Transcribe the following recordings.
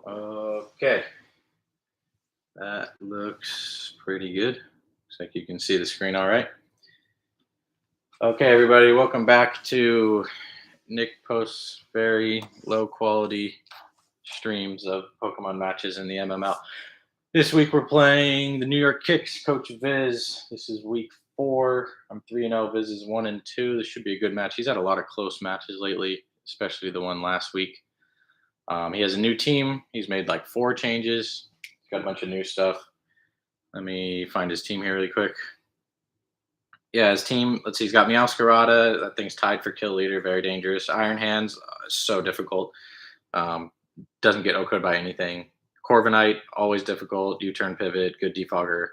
Okay, that looks pretty good. Looks like you can see the screen all right. Okay, everybody, welcome back to Nick Post's very low quality streams of Pokemon matches in the MML. This week we're playing the New York Kicks, Coach Viz. This is week 4. I'm 3-0. Viz is 1-2. This should be a good match. He's had a lot of close matches lately, especially the one last week. He has a new team. He's made like 4 changes. He's got a bunch of new stuff. Let me find his team here really quick. Yeah, his team. Let's see. He's got Meowscarada. That thing's tied for kill leader. Very dangerous. Iron Hands. So difficult. Um, doesn't get OHKO'd by anything. Corviknight. Always difficult. U-turn pivot. Good defogger.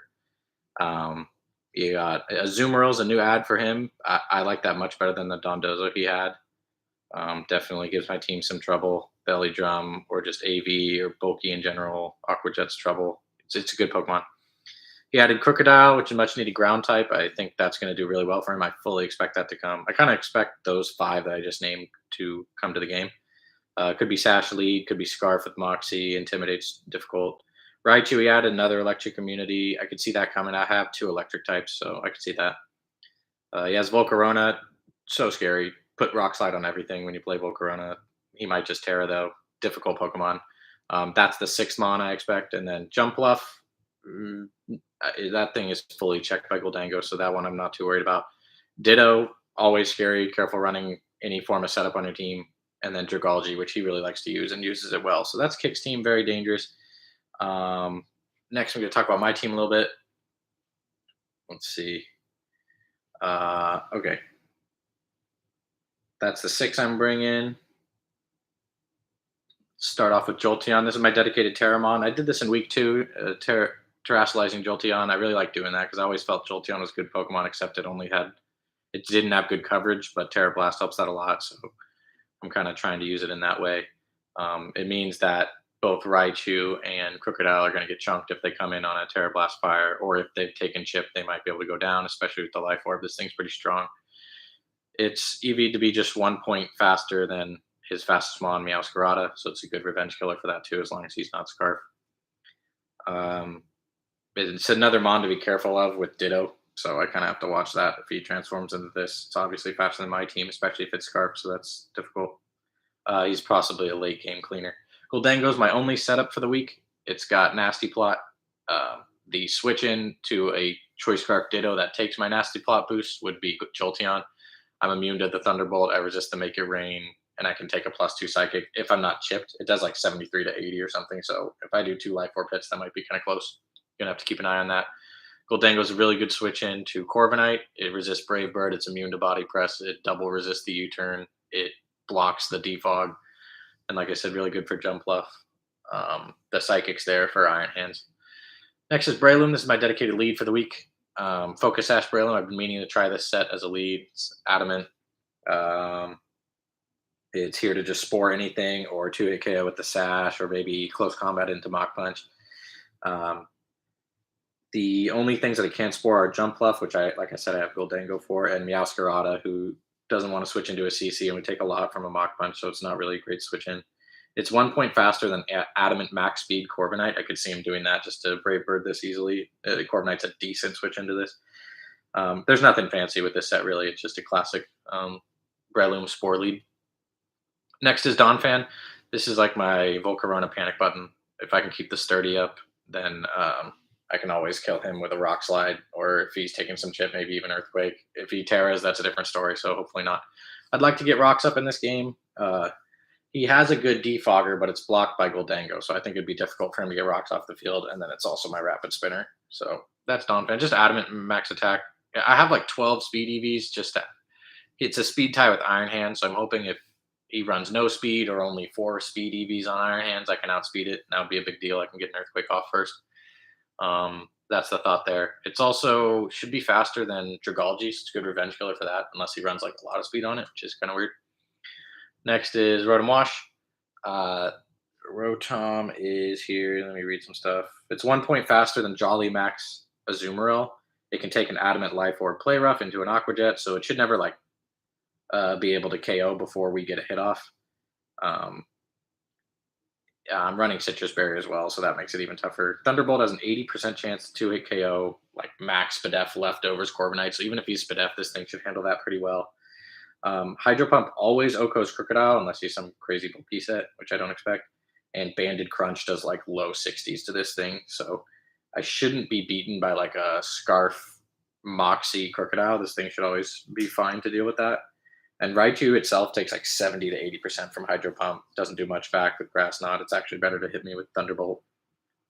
You got Azumarill's a new ad for him. I like that much better than the Dondozo he had. Definitely gives my team some trouble. Belly Drum or just AV or bulky in general. Aqua Jet's trouble. It's a good Pokemon. He added Crocodile, which is much needed ground type. I think that's going to do really well for him. I fully expect that to come. I kind of expect those 5 that I just named to come to the game. Could be Sash Lead, could be Scarf with Moxie, Intimidate's difficult. Raichu, he added another electric immunity. I could see that coming. I have 2 electric types, so I could see that. He has Volcarona, so scary. Put Rock Slide on everything when you play Volcarona. He might just Terra, though. Difficult Pokemon. That's the 6th mon I expect. And then Jumpluff. That thing is fully checked by Goldango, so that one I'm not too worried about. Ditto, always scary. Careful running any form of setup on your team. And then Dragalge, which he really likes to use and uses it well. So that's Kick's team, very dangerous. Next, I'm going to talk about my team a little bit. Let's see. Okay. That's the 6 I'm bringing. Start off with Jolteon. This is my dedicated Terramon. I did this in week 2, terrestrializing Jolteon. I really like doing that because I always felt Jolteon was a good Pokemon, except it didn't have good coverage, but Terra Blast helps that a lot. So I'm kind of trying to use it in that way. It means that both Raichu and Crocodile are going to get chunked if they come in on a Terra Blast Fire, or if they've taken chip, they might be able to go down, especially with the Life Orb. This thing's pretty strong. It's EV to be just 1 point faster than his fastest mon, Meowscarada, so it's a good revenge killer for that too, as long as he's not Scarf. It's another mon to be careful of with Ditto, so I kind of have to watch that if he transforms into this. It's obviously faster than my team, especially if it's Scarf, so that's difficult. He's possibly a late game cleaner. Goldango's my only setup for the week. It's got Nasty Plot. The switch in to a Choice Scarf Ditto that takes my Nasty Plot boost would be Jolteon. I'm immune to the Thunderbolt. I resist the Make It Rain, and I can take a +2 Psychic if I'm not chipped. It does like 73 to 80 or something, so if I do 2 Life Orb hits, that might be kind of close. You're going to have to keep an eye on that. Goldango's a really good switch in to Corviknight. It resists Brave Bird. It's immune to Body Press. It double resists the U-turn. It blocks the defog. And like I said, really good for Jumpluff. The Psychic's there for Iron Hands. Next is Breloom. This is my dedicated lead for the week. Focus Sash Breloom. I've been meaning to try this set as a lead. It's adamant. It's here to just spore anything or 2-hit KO with the Sash or maybe close combat into Mach Punch. The only things that it can't spore are Jumpluff, which like I said, I have Goldango for, and Meowscarada, who doesn't want to switch into a CC and would take a lot from a Mach Punch, so it's not really a great switch in. It's 1 point faster than Adamant Max Speed Corviknight. I could see him doing that just to Brave Bird this easily. Corviknight's a decent switch into this. There's nothing fancy with this set, really. It's just a classic Breloom Spore lead. Next is Donphan. This is like my Volcarona panic button. If I can keep the sturdy up, then I can always kill him with a Rock Slide, or if he's taking some chip, maybe even Earthquake. If he Terras, that's a different story, so hopefully not. I'd like to get rocks up in this game. He has a good defogger, but it's blocked by Goldango, so I think it'd be difficult for him to get rocks off the field, and then it's also my Rapid Spinner. So that's Donphan. Just adamant max attack. I have like 12 speed EVs. It's a speed tie with Iron Hands, so I'm hoping if he runs no speed or only 4 speed EVs on Iron Hands, I can outspeed it. That would be a big deal. I can get an Earthquake off first. That's the thought there. It's also should be faster than Dragalge. It's a good revenge killer for that, unless he runs like a lot of speed on it, which is kind of weird. Next is Rotom Wash. Rotom is here. Let me read some stuff. It's 1 point faster than Jolly Max Azumarill. It can take an Adamant Life Orb Play Rough into an Aqua Jet, so it should never be able to KO before we get a hit off. I'm running Citrus Berry as well, so that makes it even tougher. Thunderbolt has an 80% chance to hit KO, like max Spadef leftovers Corviknight. So even if he's Spadef, this thing should handle that pretty well. Hydro Pump always Oko's Crocodile, unless he's some crazy bulky set, which I don't expect. And Banded Crunch does like low 60s to this thing. So I shouldn't be beaten by like a Scarf Moxie Crocodile. This thing should always be fine to deal with that. And Raichu itself takes like 70 to 80% from Hydro Pump. Doesn't do much back with Grass Knot. It's actually better to hit me with Thunderbolt.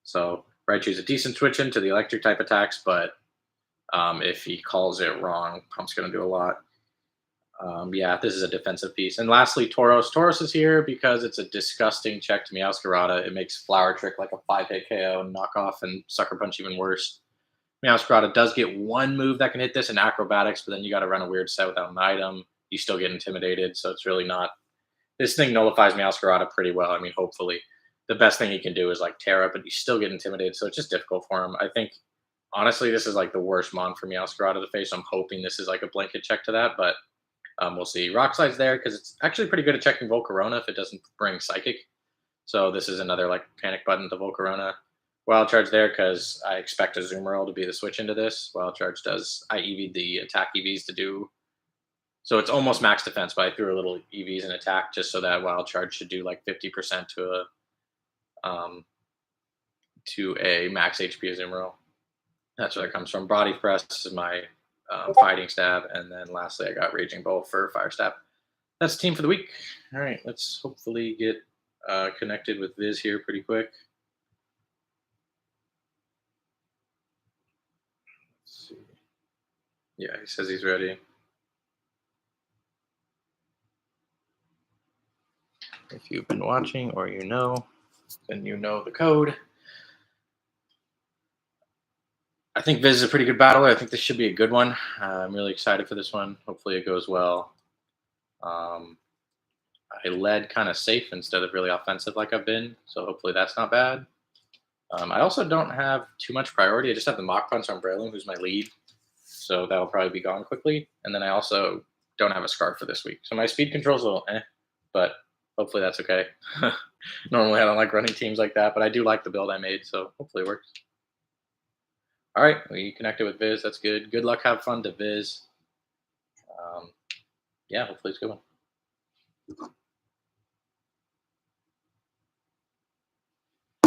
So Raichu's a decent switch into the electric type attacks, but if he calls it wrong, Pump's going to do a lot. Yeah, this is a defensive piece. And lastly, Tauros. Tauros is here because it's a disgusting check to Meowscarada. It makes Flower Trick like a 5-hit KO and knock off and Sucker Punch even worse. Meowscarada does get one move that can hit this in Acrobatics, but then you got to run a weird set without an item. You still get intimidated, so it's really not. This thing nullifies Meowscarada pretty well. I mean, hopefully. The best thing he can do is like tear up, but you still get intimidated, so it's just difficult for him. I think, honestly, this is like the worst mon for Meowscarada to face. So I'm hoping this is like a blanket check to that, but we'll see. Rock Slide's there because it's actually pretty good at checking Volcarona if it doesn't bring Psychic. So this is another like panic button to Volcarona. Wild Charge there because I expect a Zoomerl to be the switch into this. Wild Charge does, I EV'd the attack EVs to do. So it's almost max defense, but I threw a little EVs in attack just so that Wild Charge should do like 50% to a max HP Azumarill. That's where that comes from. Body Press is my Fighting Stab, and then lastly I got Raging Bolt for Fire Stab. That's the team for the week. All right, let's hopefully get connected with Viz here pretty quick. Let's see. Yeah, he says he's ready. If you've been watching or you know, then you know the code. I think Viz is a pretty good battler. I think this should be a good one. I'm really excited for this one. Hopefully it goes well. I led kind of safe instead of really offensive like I've been, so hopefully that's not bad. I also don't have too much priority. I just have the Mach Punch on Breloom, who's my lead, so that'll probably be gone quickly. And then I also don't have a Scarf for this week, so my speed control's a little but hopefully that's okay. Normally I don't like running teams like that, but I do like the build I made, so hopefully it works. All right, we connected with Viz. That's good. Good luck. Have fun to Viz. Yeah, hopefully it's a good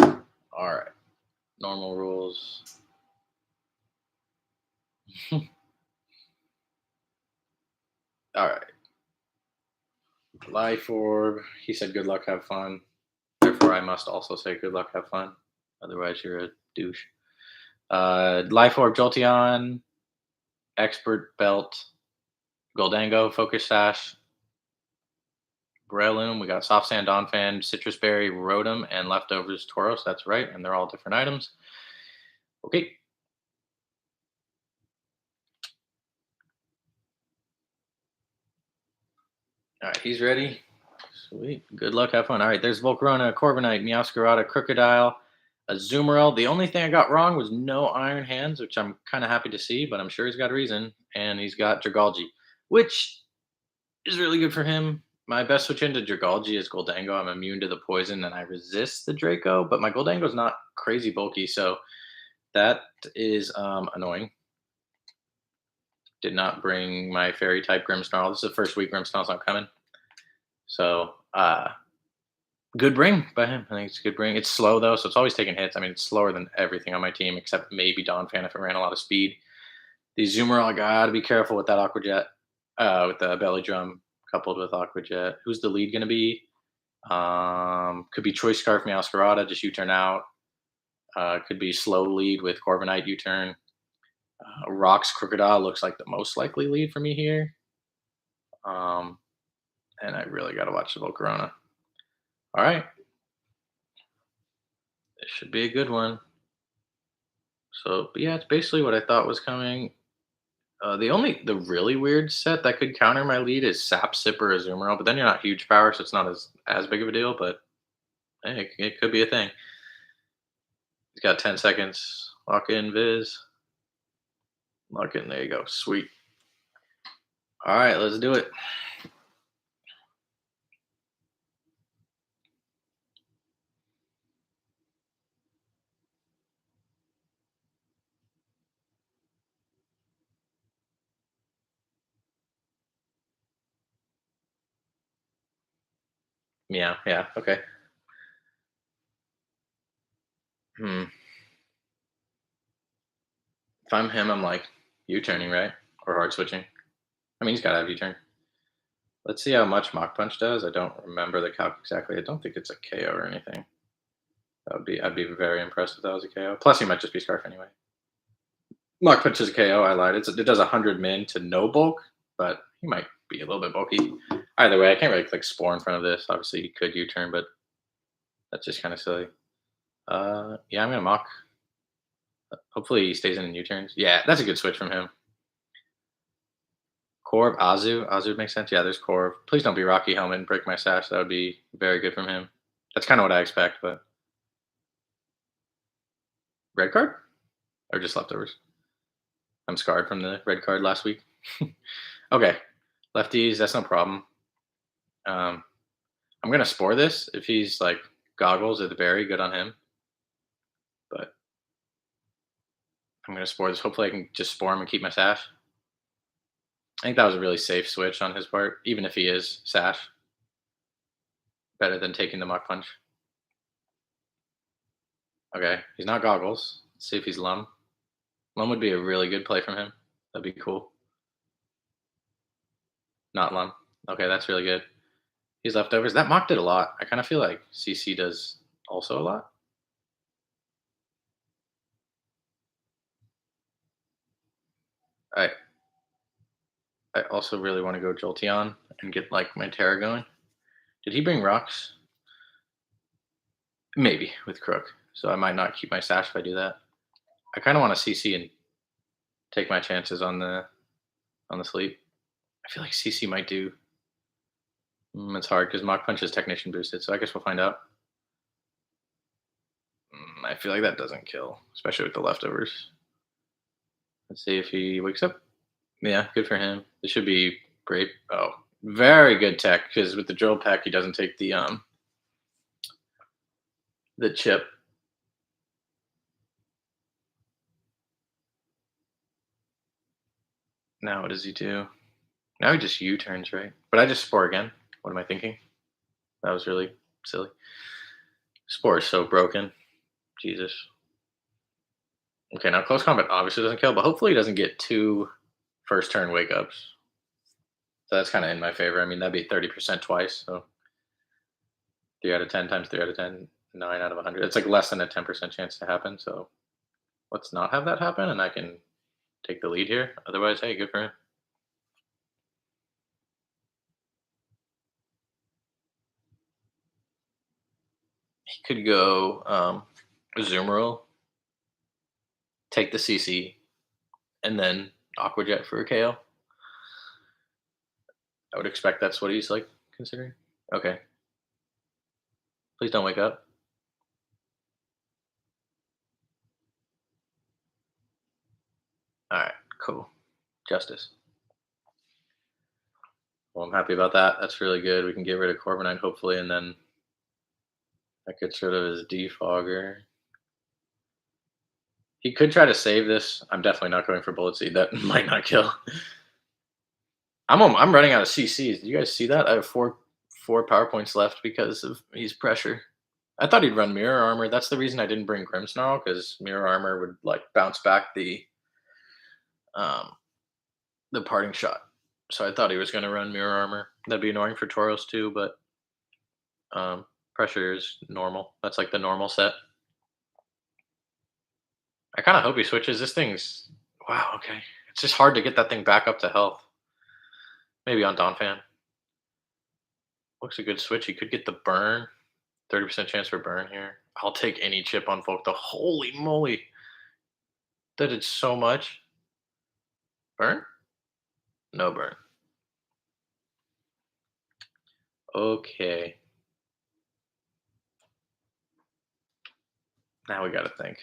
one. All right. Normal rules. All right. Life Orb. He said good luck, have fun. Therefore, I must also say good luck, have fun. Otherwise, you're a douche. Life Orb, Jolteon, Expert Belt, Goldango, Focus Sash, Breloom. We got Soft Sand, Donphan, Citrus Berry, Rotom, and Leftovers Tauros. That's right, and they're all different items. Okay. All right, he's ready. Sweet. Good luck. Have fun. All right, there's Volcarona, Corviknight, Meowscarada, Crocodile, Azumarill. The only thing I got wrong was no Iron Hands, which I'm kind of happy to see, but I'm sure he's got a reason. And he's got Dragalge, which is really good for him. My best switch into Dragalge is Goldango. I'm immune to the poison and I resist the Draco, but my Goldango's not crazy bulky, so that is annoying. Did not bring my fairy type Grimmsnarl. This is the first week Grimmsnarl's not coming. So good bring by him. I think it's a good bring. It's slow though, so it's always taking hits. I mean, it's slower than everything on my team except maybe Donphan if it ran a lot of speed. The Zoomerall, I gotta be careful with that Aqua Jet, with the Belly Drum coupled with Aqua Jet. Who's the lead gonna be? Could be Choice Scarf Meowscarada, just U-turn out. Could be slow lead with Corviknight U-turn. Rocks Crocodile looks like the most likely lead for me here. And I really got to watch the Volcarona. All right. This should be a good one. So, but yeah, it's basically what I thought was coming. The really weird set that could counter my lead is Sap Sipper Azumarill, but then you're not huge power, so it's not as big of a deal, but hey, it could be a thing. He's got 10 seconds. Lock in, Viz. Lock in. There you go. Sweet. All right, let's do it. Meow. Yeah. Okay. Hmm. If I'm him, I'm like U-turning, right? Or hard switching. I mean, he's got to have U-turn. Let's see how much Mach Punch does. I don't remember the calc exactly. I don't think it's a KO or anything. I'd be very impressed if that was a KO. Plus, he might just be Scarf anyway. Mach Punch is a KO. I lied. It does 100 min to no bulk, but he might be a little bit bulky. Either way, I can't really click Spore in front of this. Obviously, he could U-turn, but that's just kind of silly. Yeah, I'm gonna Mach. Hopefully, he stays in U-turns. Yeah, that's a good switch from him. Corv, Azu. Azu would make sense. Yeah, there's Corv. Please don't be Rocky Helmet and break my sash. That would be very good from him. That's kind of what I expect, but red card or just leftovers. I'm scarred from the red card last week. Okay, lefties. That's no problem. Um, I'm gonna spore this if he's like goggles at the very good on him, but I'm gonna spore this. Hopefully, I can just spore him and keep my sash. I think that was a really safe switch on his part, even if he is sash. Better than taking the Mach Punch. Okay, he's not goggles. Let's see if he's Lum. Lum would be a really good play from him. That'd be cool. Not Lum. Okay, that's really good. He's leftovers. That Mach did a lot. I kind of feel like CC does also a lot. I I also really want to go Jolteon and get like my Terra going. Did he bring rocks? Maybe with Crook. So I might not keep my sash if I do that. I kind of want to CC and take my chances on the sleep. I feel like CC might do. It's hard because Mach Punch is Technician boosted, so I guess we'll find out. I feel like that doesn't kill, especially with the leftovers. Let's see if he wakes up. Yeah, good for him. This should be great. Oh, very good tech because with the drill pack, he doesn't take the chip. Now what does he do? Now he just U turns, right? But I just spore again. What am I thinking? That was really silly. Spore is so broken. Jesus. Okay, now close combat obviously doesn't kill, but hopefully he doesn't get two first turn wake ups. So that's kind of in my favor. I mean, that'd be 30% twice. So 3 out of 10 times 3 out of 10, 9 out of 100. It's like less than a 10% chance to happen. So let's not have that happen, and I can take the lead here. Otherwise, hey, good for him. He could go Zoomerl, take the CC, and then Aqua Jet for a KO. I would expect that's what he's like considering. Okay. Please don't wake up. All right, cool. Justice. Well, I'm happy about that. That's really good. We can get rid of Corviknight hopefully, and then that gets rid of his defogger. He could try to save this. I'm definitely not going for Bullet Seed. That might not kill. I'm running out of CCs. Did you guys see that? I have four PowerPoints left because of he's pressure. I thought he'd run Mirror Armor. That's the reason I didn't bring Grimmsnarl, because Mirror Armor would like bounce back um the parting shot. So I thought he was going to run Mirror Armor. That'd be annoying for Tauros too, but pressure is normal. That's like the normal set. I kind of hope he switches. This thing's wow. Okay, it's just hard to get that thing back up to health. Maybe on Donphan. Looks a good switch. He could get the burn. 30% chance for burn here. I'll take any chip on Volk. The holy moly, that did so much. Burn? No burn. Okay. Now we got to think.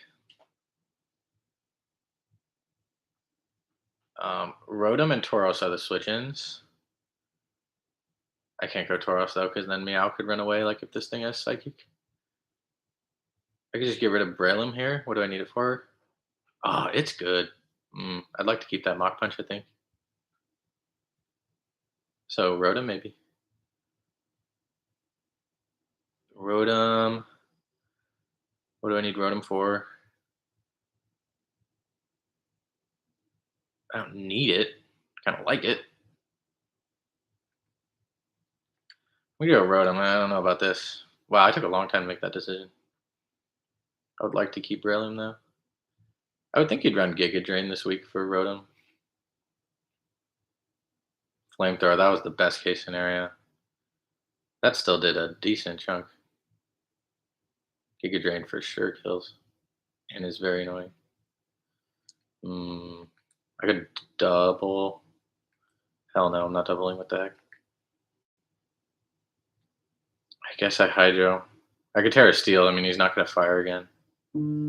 Rotom and Tauros are the switch-ins. I can't go Tauros though, because then Meow could run away. Like if this thing has Psychic, I could just get rid of Breloom here. What do I need it for? Oh, it's good. I'd like to keep that Mach Punch, I think. So Rotom maybe. Rotom. What do I need Rotom for? I don't need it. Kind of like it. We go Rotom. I don't know about this. Wow, I took a long time to make that decision. I would like to keep Breloom though. I would think you'd run Giga Drain this week for Rotom. Flamethrower, that was the best case scenario. That still did a decent chunk. Giga Drain for sure kills and is very annoying. I could double. Hell no, I'm not doubling. What the heck? I guess I Hydro. I could Terra Steel. I mean, he's not going to fire again.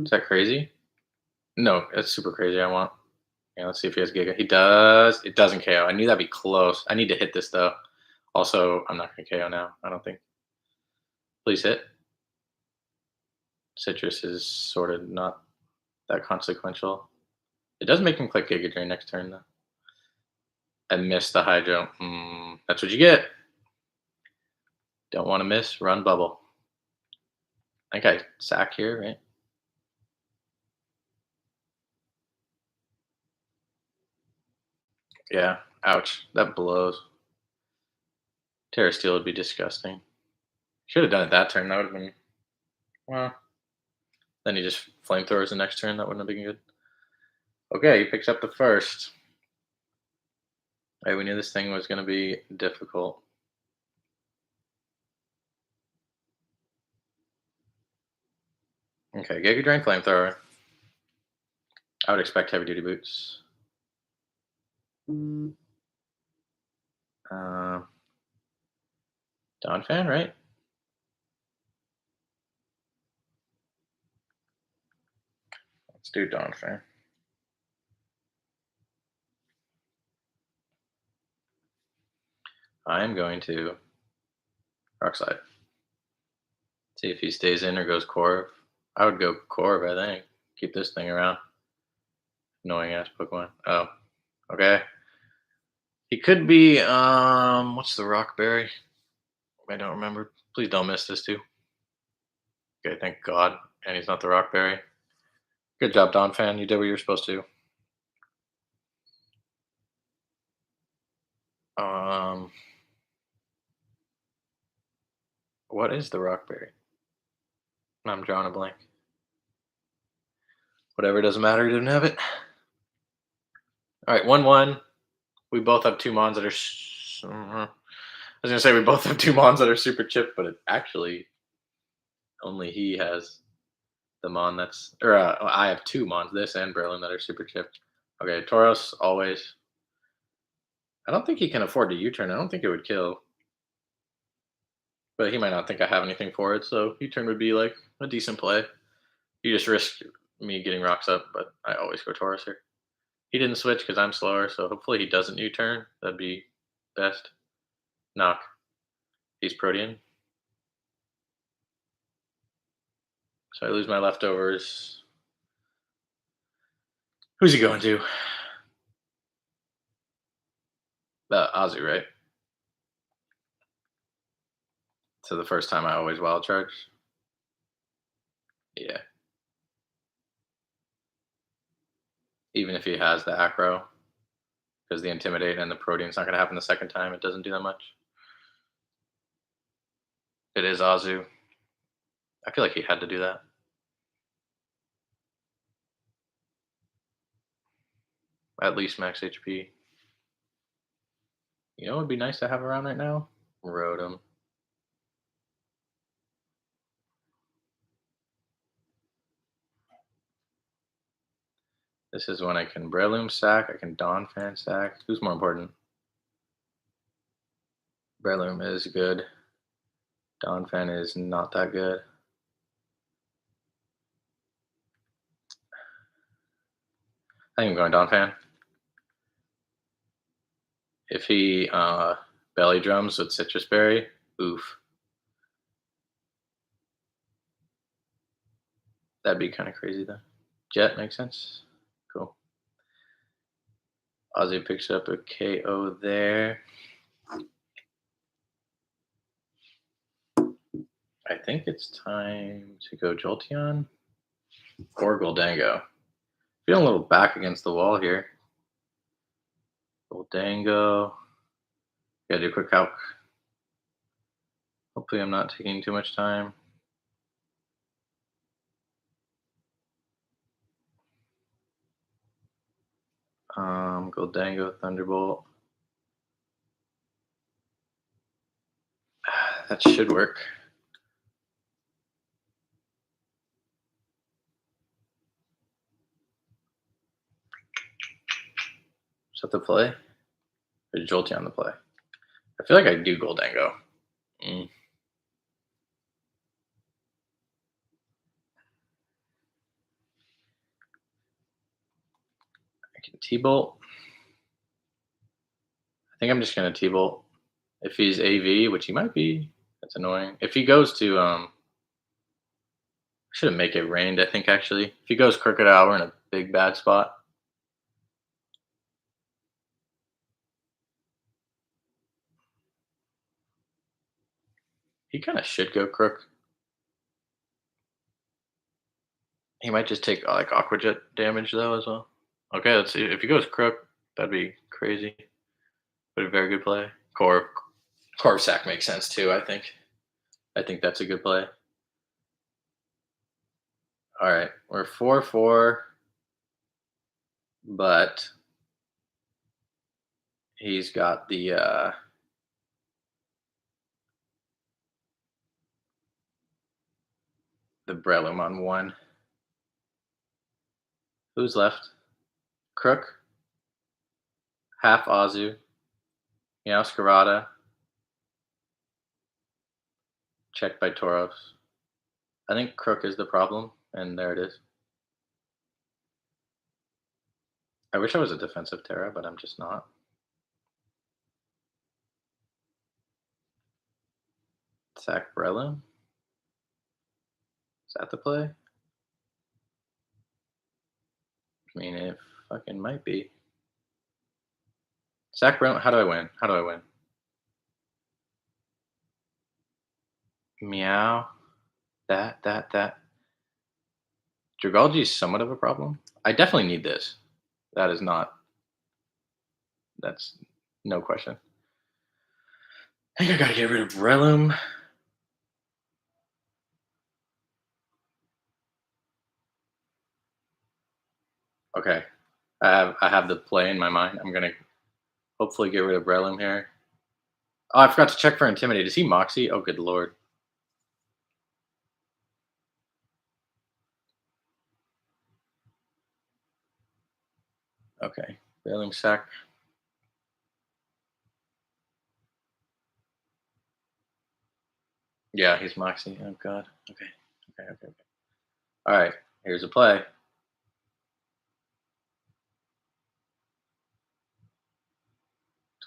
Is that crazy? No, that's super crazy. I want. Yeah, let's see if he has Giga. He does. It doesn't KO. I knew that'd be close. I need to hit this though. Also, I'm not going to KO now. I don't think. Please hit. Citrus is sort of not that consequential. It does make him click Giga Drain next turn though. I missed the Hydro. That's what you get. Don't want to miss. Run Bubble. I think I sack here, right? Yeah. Ouch. That blows. Terra Steel would be disgusting. Should have done it that turn. That would have been. Well. Then he just flamethrowers the next turn. That wouldn't have been good. Okay, he picks up the first. Hey, we knew this thing was going to be difficult. Okay, Giga Drain Flamethrower. I would expect heavy duty boots. Dawn Fan, right? Let's do Dawn Fan. I'm going to Rock Slide. See if he stays in or goes Corv. I would go Corv, I think. Keep this thing around. Annoying ass Pokemon. Oh, okay. He could be, what's the Rock Berry? I don't remember. Please don't miss this too. Okay, thank God. And he's not the Rock Berry. Good job, Don Fan. You did what you were supposed to. What is the Rock Berry? I'm drawing a blank. Whatever, doesn't matter. He didn't have it. All right, 1-1. We both have two Mons that are. I was gonna say we both have two Mons that are super chipped, but it actually only he has the Mon that's. Or I have two Mons, this and Berlin, that are super chipped. Okay, Tauros always. I don't think he can afford to U-turn. I don't think it would kill. But he might not think I have anything for it, so U-turn would be like a decent play. You just risk me getting rocks up, but I always go Tauros here. He didn't switch because I'm slower, so hopefully he doesn't U-turn. That'd be best. Knock. He's Protean. So I lose my leftovers. Who's he going to? Ozzy, right? So the first time I always wild charge. Yeah. Even if he has the acro, because the intimidate and the Protean's not going to happen the second time. It doesn't do that much. It is Azu. I feel like he had to do that. At least max HP. You know what would be nice to have around right now? Rotom. This is when I can Breloom sack, I can Dawn Fan sack. Who's more important? Breloom is good. Dawn Fan is not that good. I think I'm going Dawn Fan. If he belly drums with Citrus Berry, oof. That'd be kind of crazy though. Jet makes sense. Cool. Ozzy picks up a KO there. I think it's time to go Jolteon or Goldango. Feeling a little back against the wall here. Goldango. Gotta do a quick calc. Hopefully I'm not taking too much time. Goldango, Thunderbolt. That should work. Is that the play? Or Jolteon the play? I feel like I do Goldango. I can T-Bolt. I think I'm just gonna T-Bolt. If he's AV, which he might be, that's annoying. If he goes to I shouldn't make it rained, I think actually. If he goes Crocodile, we're in a big bad spot. He kind of should go Crook. He might just take like Aqua Jet damage though as well. Okay, let's see. If he goes Crook, that'd be crazy. But a very good play. Corsac makes sense too, I think. I think that's a good play. All right, we're 4-4, but he's got the Breloom on 1. Who's left? Crook, half Azu, Meowscarada, checked by Tauros. I think Crook is the problem, and there it is. I wish I was a defensive Terra, but I'm just not. Sack Breloom? Is that the play? I mean, it fucking might be. Sack Breloom, how do I win? How do I win? Meow. That. Dragalge is somewhat of a problem. I definitely need this. That is not. That's no question. I think I gotta get rid of Breloom. Okay. I have the play in my mind. I'm gonna hopefully get rid of Breloom here. Oh, I forgot to check for Intimidate. Is he Moxie? Oh, good lord. Okay. Breloom sack. Yeah, he's Moxie. Oh god. Okay. All right. Here's a play.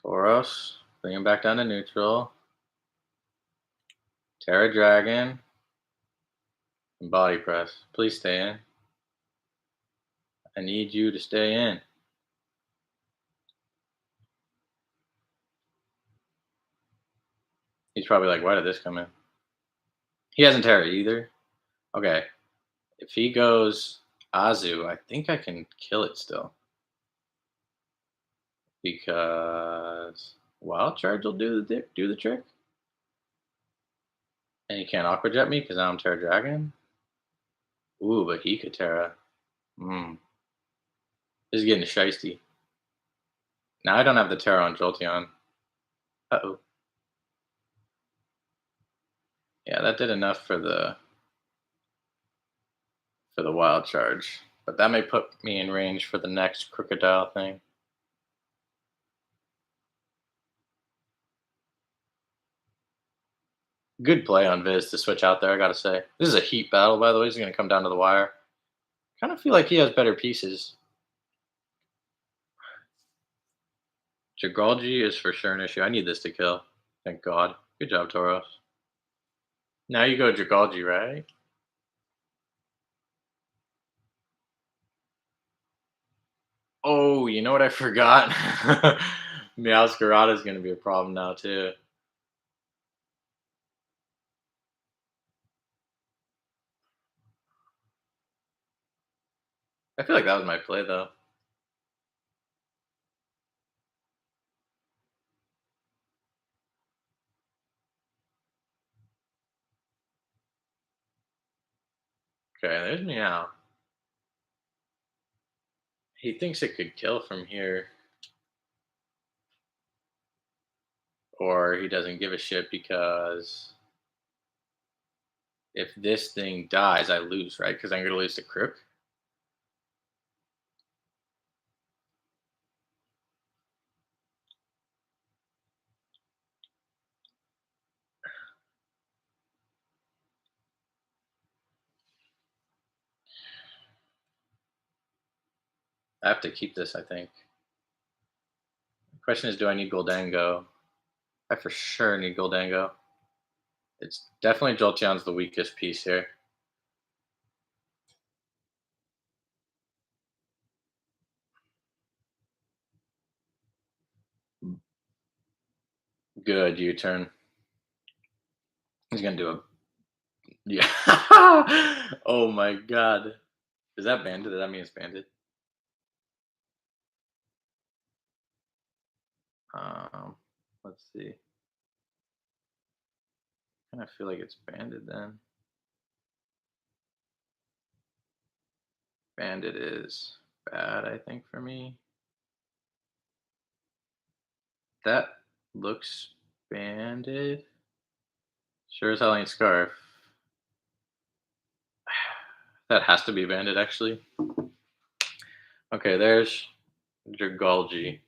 Tauros. Bring him back down to neutral. Terra Dragon. And Body Press. Please stay in. I need you to stay in. He's probably like, why did this come in? He hasn't Terra either. Okay. If he goes Azu, I think I can kill it still. Because Wild Charge will do the trick. And he can't Aqua Jet me because I'm Terra Dragon. Ooh, but he could Terra. This is getting shiesty. Now I don't have the Terra on Jolteon. Uh-oh. Yeah, that did enough for the Wild Charge. But that may put me in range for the next Crocodile thing. Good play on Viz to switch out there, I gotta say. This is a heat battle, by the way. This is going to come down to the wire. Kind of feel like he has better pieces. Dragalge is for sure an issue. I need this to kill. Thank God. Good job, Tauros. Now you go Dragalge, right? Oh, you know what I forgot? Meowscarada is going to be a problem now, too. I feel like that was my play though. Okay, there's Meow. He thinks it could kill from here, or he doesn't give a shit because if this thing dies, I lose, right? Because I'm gonna lose to Crook. I have to keep this, I think. The question is, do I need Goldango? I for sure need Goldango. It's definitely Jolteon's the weakest piece here. Good U-turn. He's gonna do a yeah. Oh my god. Is that banded? Does that mean it's banded? Um, let's see. I kind of feel like it's banded then. Banded is bad, I think, for me. That looks banded. Sure as hell ain't Scarf. That has to be banded, actually. Okay, there's Dragolgi.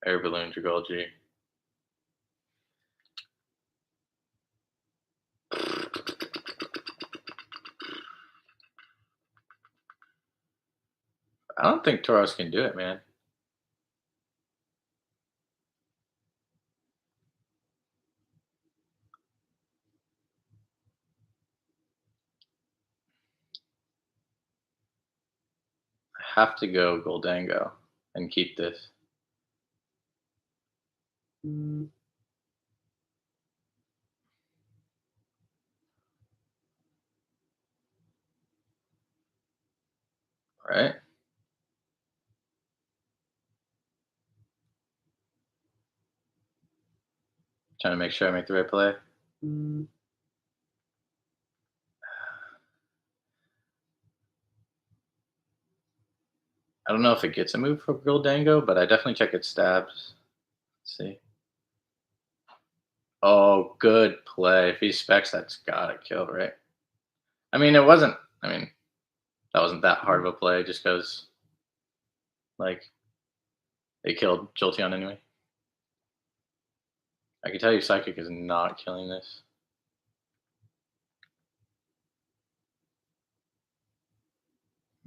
Air balloon Dragolgi. I don't think Tauros can do it, man. I have to go Goldango and keep this. Right? Trying to make sure I make the right play. I don't know if it gets a move for Goldango, but I definitely check its stabs. Let's see. Oh, good play. If he specs, that's gotta kill, right? I mean, it wasn't. I mean, that wasn't that hard of a play, just because like it killed Jolteon anyway. I can tell you, Psychic is not killing this.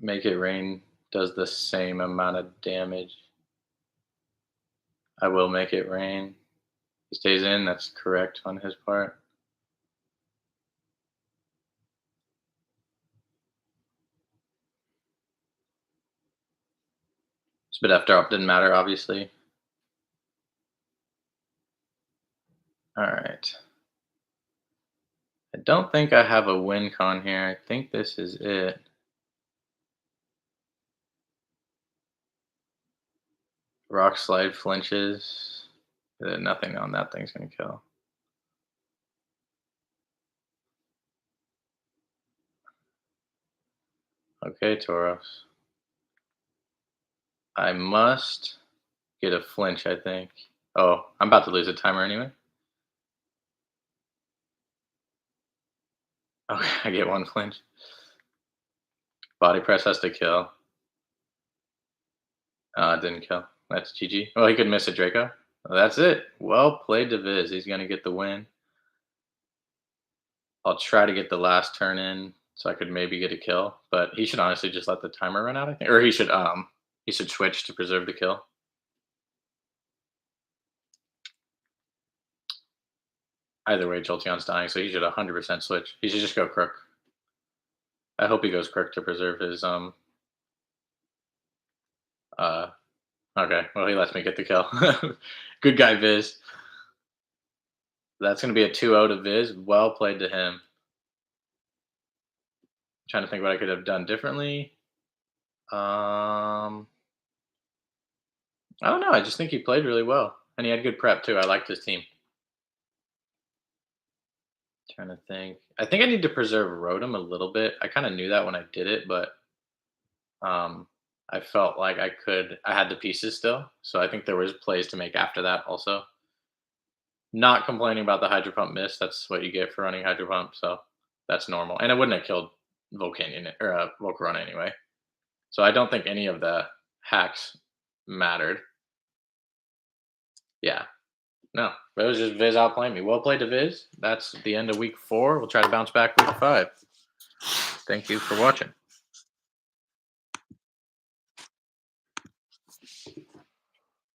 Make it rain does the same amount of damage. I will make it rain. He stays in. That's correct on his part. Spit after up didn't matter, obviously. All right. I don't think I have a win con here. I think this is it. Rock slide flinches. Nothing on that thing's gonna kill. Okay, Tauros. I must get a flinch, I think. Oh, I'm about to lose a timer anyway. Okay, I get one flinch. Body press has to kill. It didn't kill. That's GG. Well, he could miss a Draco. Well, that's it. Well played to Viz. He's going to get the win. I'll try to get the last turn in so I could maybe get a kill, but he should honestly just let the timer run out, I think. Or he should switch to preserve the kill. Either way, Jolteon's dying, so he should 100% switch. He should just go Crook. I hope he goes Crook to preserve his uh okay, well he lets me get the kill. Good guy, Viz. That's gonna be a 2-0 to Viz. Well played to him. Trying to think what I could have done differently. I don't know. I just think he played really well, and he had good prep too. I liked his team. Trying to think. I think I need to preserve Rotom a little bit. I kind of knew that when I did it, but um, I felt like I had the pieces still. So I think there was plays to make after that also. Not complaining about the Hydro Pump miss. That's what you get for running Hydro Pump. So that's normal. And it wouldn't have killed Volcanion or Volcarona anyway. So I don't think any of the hacks mattered. Yeah. No. It was just Viz outplaying me. Well played to Viz. That's the end of week 4. We'll try to bounce back week 5. Thank you for watching.